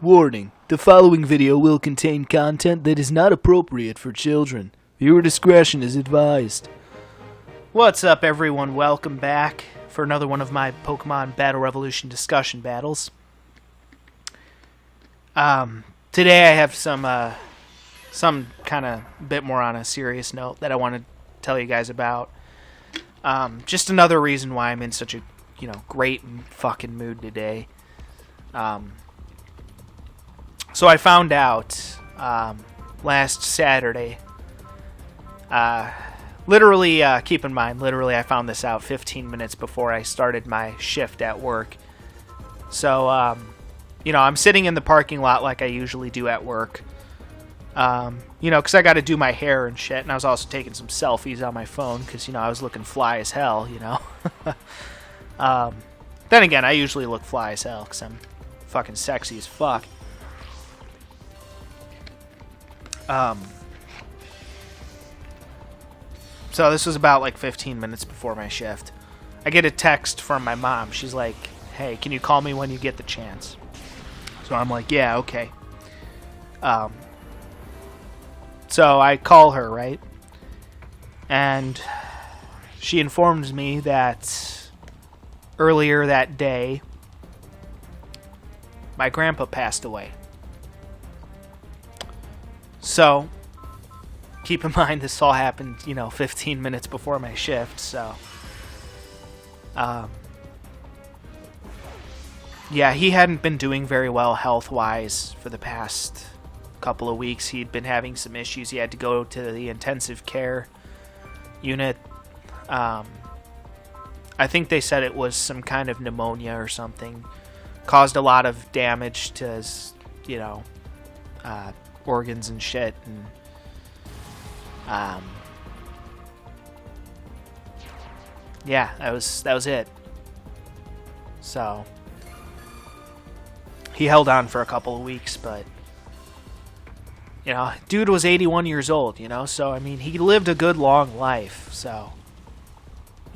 Warning, the following video will contain content that is not appropriate for children. Viewer discretion is advised. What's up, everyone? Welcome back for another one of my Pokemon Battle Revolution discussion battles. Today I have some kind of bit more on a serious note that I want to tell you guys about. Just another reason why I'm in such a, great fucking mood today. So I found out last Saturday, literally, keep in mind, I found this out 15 minutes before I started my shift at work. So, I'm sitting in the parking lot like I usually do at work, because I got to do my hair and shit, and I was also taking some selfies on my phone because, I was looking fly as hell, Then again, I usually look fly as hell because I'm fucking sexy as fuck. So this was about like 15 minutes before my shift. I get a text from my mom. She's like, "Hey, can you call me when you get the chance?" So I'm like, "Yeah, okay." So I call her, right? And she informs me that earlier that day, my grandpa passed away. So, keep in mind this all happened, 15 minutes before my shift, so. Yeah, he hadn't been doing very well health-wise for the past couple of weeks. He'd been having some issues. He had to go to the intensive care unit. I think they said it was some kind of pneumonia or something. Caused a lot of damage to his, organs and shit, and yeah, that was it. So he held on for a couple of weeks, but dude was 81 years old, so I mean he lived a good long life, so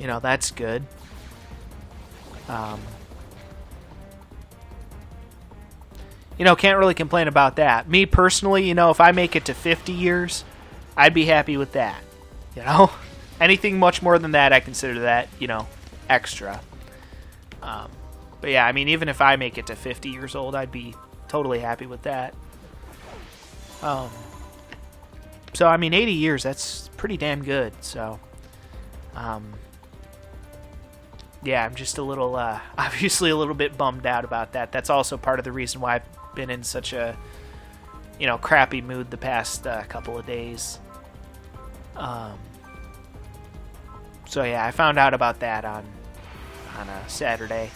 that's good. Can't really complain about that. Me personally, if I make it to 50 years, I'd be happy with that. Anything much more than that, I consider that, extra. But yeah, I mean, even if I make it to 50 years old, I'd be totally happy with that. So, I mean, 80 years, that's pretty damn good. So, yeah, I'm just a little, obviously a little bit bummed out about that. That's also part of the reason why I've been in such a, crappy mood the past couple of days. So yeah, I found out about that on a Saturday.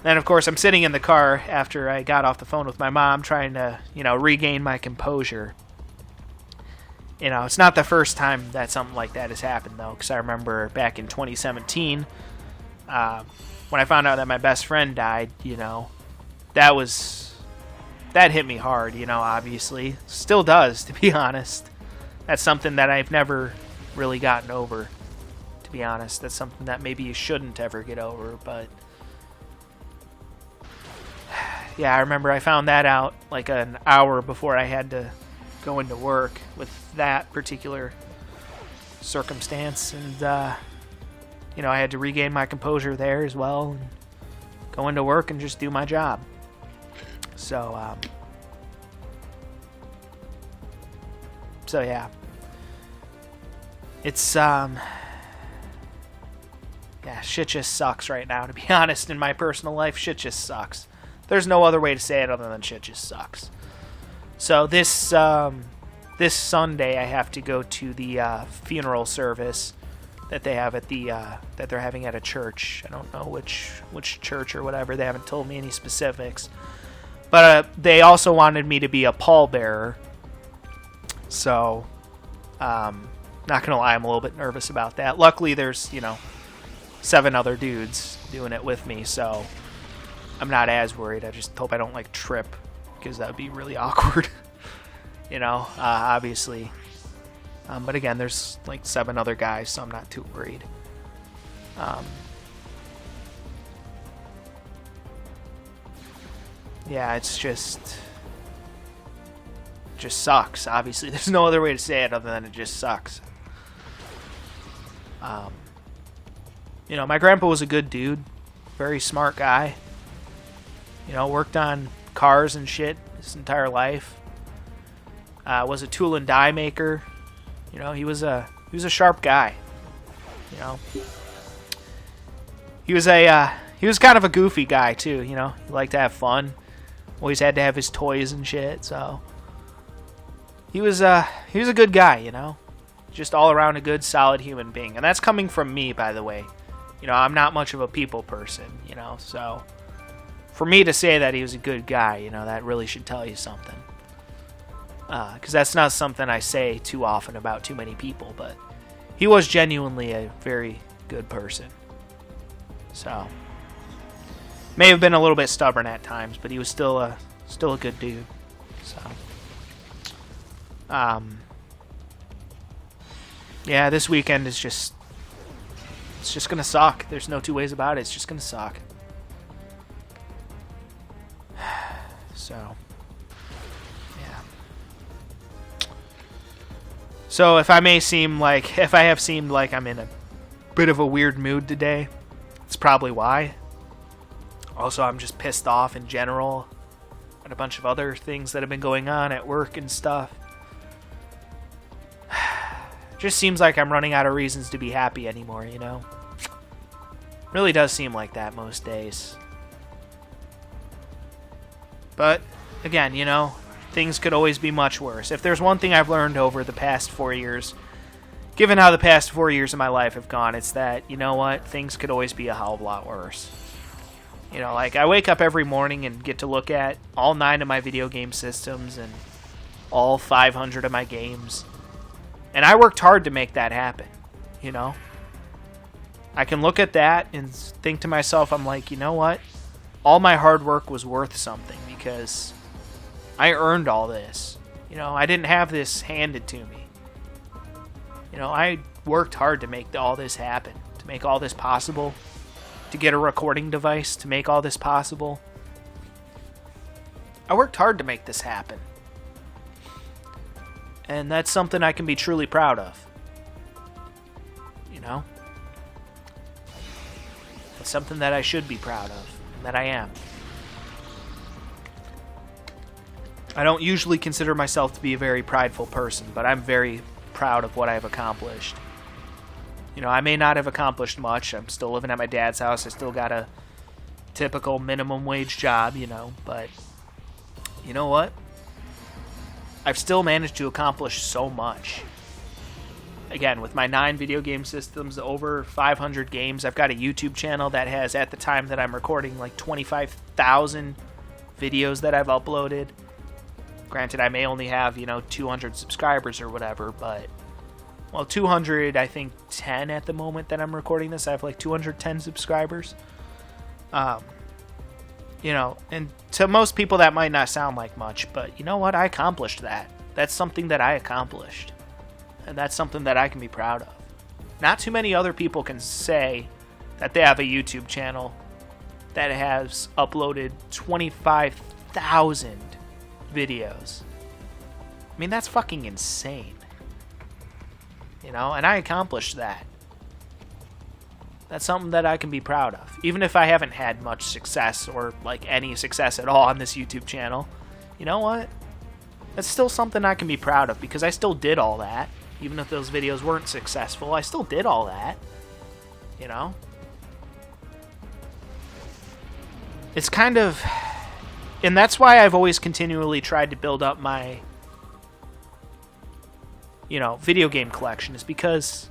Then, of course, I'm sitting in the car after I got off the phone with my mom trying to, regain my composure. It's not the first time that something like that has happened, though, because I remember back in 2017, when I found out that my best friend died, that hit me hard, obviously. Still does, to be honest. That's something that I've never really gotten over, to be honest. That's something that maybe you shouldn't ever get over, but yeah, I remember I found that out like an hour before I had to go into work with that particular circumstance, and I had to regain my composure there as well and go into work and just do my job. So yeah, it's yeah, shit just sucks right now, to be honest. In my personal life, shit just sucks. There's no other way to say it other than shit just sucks. So this Sunday I have to go to the funeral service that they have at the that they're having at a church. I don't know which church or whatever. They haven't told me any specifics. But they also wanted me to be a pallbearer. So, not gonna lie, I'm a little bit nervous about that. Luckily, there's 7 other dudes doing it with me, so I'm not as worried. I just hope I don't trip, because that would be really awkward. Obviously. But again, there's 7 other guys, so I'm not too worried. yeah, it's just sucks. Obviously, there's no other way to say it other than it just sucks. You know, my grandpa was a good dude, very smart guy. You know, worked on cars and shit his entire life. Was a tool and die maker. You know, he was a sharp guy. You know, he was kind of a goofy guy too. You know, he liked to have fun. Always had to have his toys and shit. So he was a good guy. You know, just all around a good, solid human being. And that's coming from me, by the way. You know, I'm not much of a people person. You know, so for me to say that he was a good guy, you know, that really should tell you something. Because that's not something I say too often about too many people, but he was genuinely a very good person. So, may have been a little bit stubborn at times, but he was still a good dude. So, yeah, this weekend is it's just gonna suck. There's no two ways about it. It's just gonna suck. So. So if I have seemed like I'm in a bit of a weird mood today, it's probably why. Also, I'm just pissed off in general at a bunch of other things that have been going on at work and stuff. Just seems like I'm running out of reasons to be happy anymore, you know? Really does seem like that most days. But, again, you know, things could always be much worse. If there's one thing I've learned over the past 4 years, given how the past 4 years of my life have gone, it's that, you know what, things could always be a hell of a lot worse. You know, like, I wake up every morning and get to look at all 9 of my video game systems and all 500 of my games. And I worked hard to make that happen, you know? I can look at that and think to myself, I'm like, you know what? All my hard work was worth something because I earned all this. You know, I didn't have this handed to me. You know, I worked hard to make all this happen, to make all this possible, to get a recording device, to make all this possible. I worked hard to make this happen. And that's something I can be truly proud of. You know? It's something that I should be proud of, and that I am. I don't usually consider myself to be a very prideful person, but I'm very proud of what I've accomplished. You know, I may not have accomplished much. I'm still living at my dad's house. I still got a typical minimum wage job, you know, but you know what? I've still managed to accomplish so much. Again, with my 9 video game systems, over 500 games, I've got a YouTube channel that has, at the time that I'm recording, like 25,000 videos that I've uploaded. Granted, I may only have, you know, 200 subscribers or whatever, but, well, 200, I think 10 at the moment that I'm recording this. I have like 210 subscribers. You know, and to most people that might not sound like much, but you know what? I accomplished that. That's something that I accomplished. And that's something that I can be proud of. Not too many other people can say that they have a YouTube channel that has uploaded 25,000 videos. I mean, that's fucking insane. You know, and I accomplished that. That's something that I can be proud of. Even if I haven't had much success or like any success at all on this YouTube channel, you know what? That's still something I can be proud of because I still did all that. Even if those videos weren't successful, I still did all that. You know? It's kind of... And that's why I've always continually tried to build up my, you know, video game collection, is because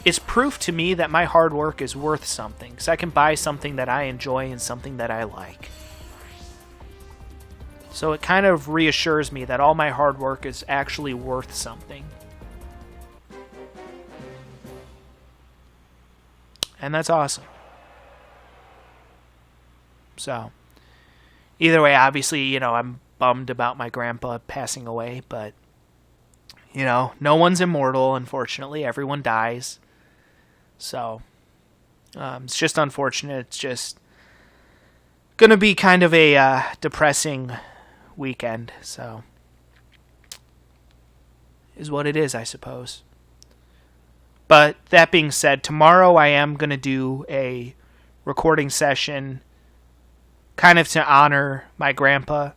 it's proof to me that my hard work is worth something. Because I can buy something that I enjoy and something that I like. So it kind of reassures me that all my hard work is actually worth something. And that's awesome. So, either way, obviously, you know, I'm bummed about my grandpa passing away, but, you know, no one's immortal, unfortunately. Everyone dies. So, it's just unfortunate. It's just going to be kind of a depressing weekend, so is what it is, I suppose. But that being said, tomorrow I am going to do a recording session kind of to honor my grandpa.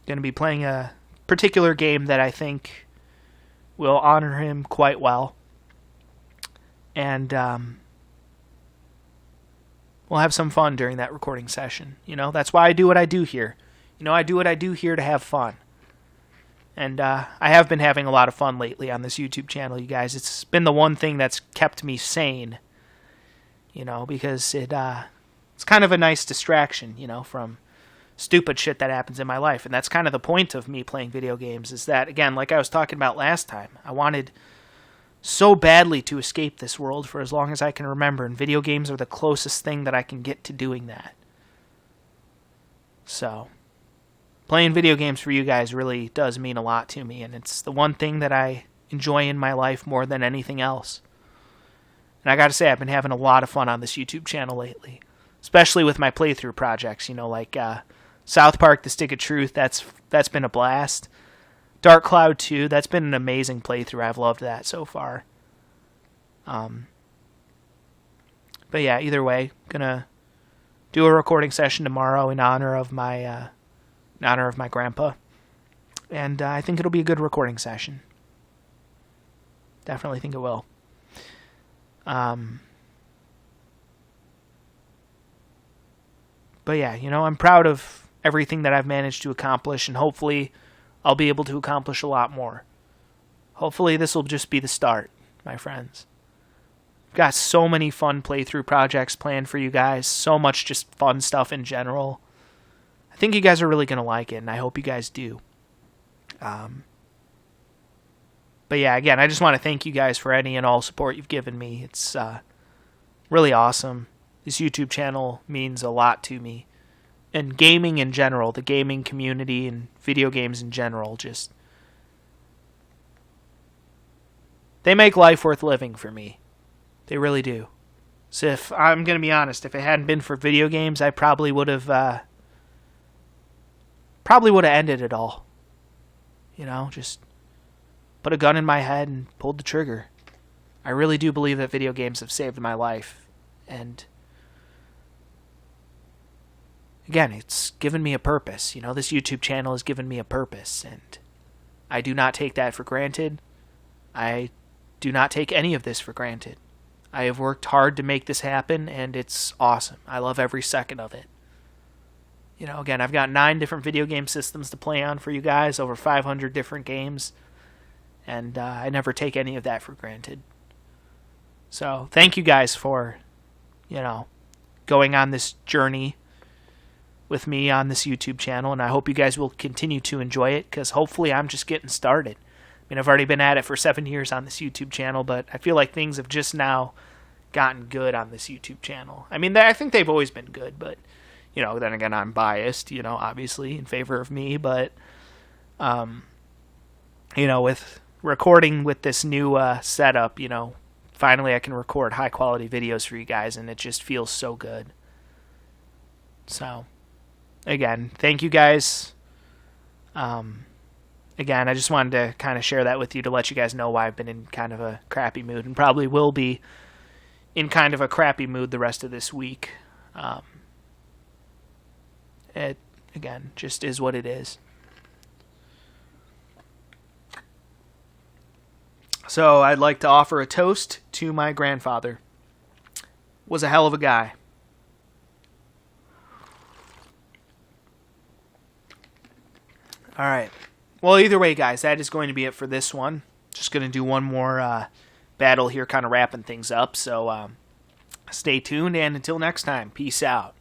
Going to be playing a particular game that I think will honor him quite well. And we'll have some fun during that recording session. You know, that's why I do what I do here. You know, I do what I do here to have fun. And I have been having a lot of fun lately on this YouTube channel, you guys. It's been the one thing that's kept me sane, you know, because it's kind of a nice distraction, you know, from stupid shit that happens in my life. And that's kind of the point of me playing video games, is that, again, like I was talking about last time, I wanted so badly to escape this world for as long as I can remember, and video games are the closest thing that I can get to doing that. So playing video games for you guys really does mean a lot to me, and it's the one thing that I enjoy in my life more than anything else. And I gotta say, I've been having a lot of fun on this YouTube channel lately, especially with my playthrough projects, you know, like South Park: The Stick of Truth. That's been a blast. Dark Cloud 2, that's been an amazing playthrough. I've loved that so far. But yeah, either way, gonna do a recording session tomorrow in honor of my grandpa, and I think it'll be a good recording session. Definitely think it will. But yeah, you know, I'm proud of everything that I've managed to accomplish, and hopefully I'll be able to accomplish a lot more. Hopefully this will just be the start, my friends. Got so many fun playthrough projects planned for you guys, so much just fun stuff in general. I think you guys are really going to like it, and I hope you guys do. But yeah, again, I just want to thank you guys for any and all support you've given me. It's really awesome. This YouTube channel means a lot to me. And gaming in general, the gaming community and video games in general, just, they make life worth living for me. They really do. So if I'm going to be honest, if it hadn't been for video games, I probably would have ended it all. You know, just put a gun in my head and pulled the trigger. I really do believe that video games have saved my life. And again, it's given me a purpose. You know, this YouTube channel has given me a purpose, and I do not take that for granted. I do not take any of this for granted. I have worked hard to make this happen, and it's awesome. I love every second of it. You know, again, I've got 9 different video game systems to play on for you guys, over 500 different games, and I never take any of that for granted. So, thank you guys for, you know, going on this journey with me on this YouTube channel, and I hope you guys will continue to enjoy it, because hopefully I'm just getting started. I mean, I've already been at it for 7 years on this YouTube channel, but I feel like things have just now gotten good on this YouTube channel. I mean, I think they've always been good, but, you know, then again, I'm biased, you know, obviously, in favor of me, but, you know, with recording with this new setup, you know, finally I can record high-quality videos for you guys, and it just feels so good. So, again, thank you guys. Again, I just wanted to kind of share that with you to let you guys know why I've been in kind of a crappy mood, and probably will be in kind of a crappy mood the rest of this week. It, again, just is what it is. So I'd like to offer a toast to my grandfather. Was a hell of a guy. All right. Well, either way, guys, that is going to be it for this one. Just going to do one more battle here, kind of wrapping things up. So stay tuned, and until next time, peace out.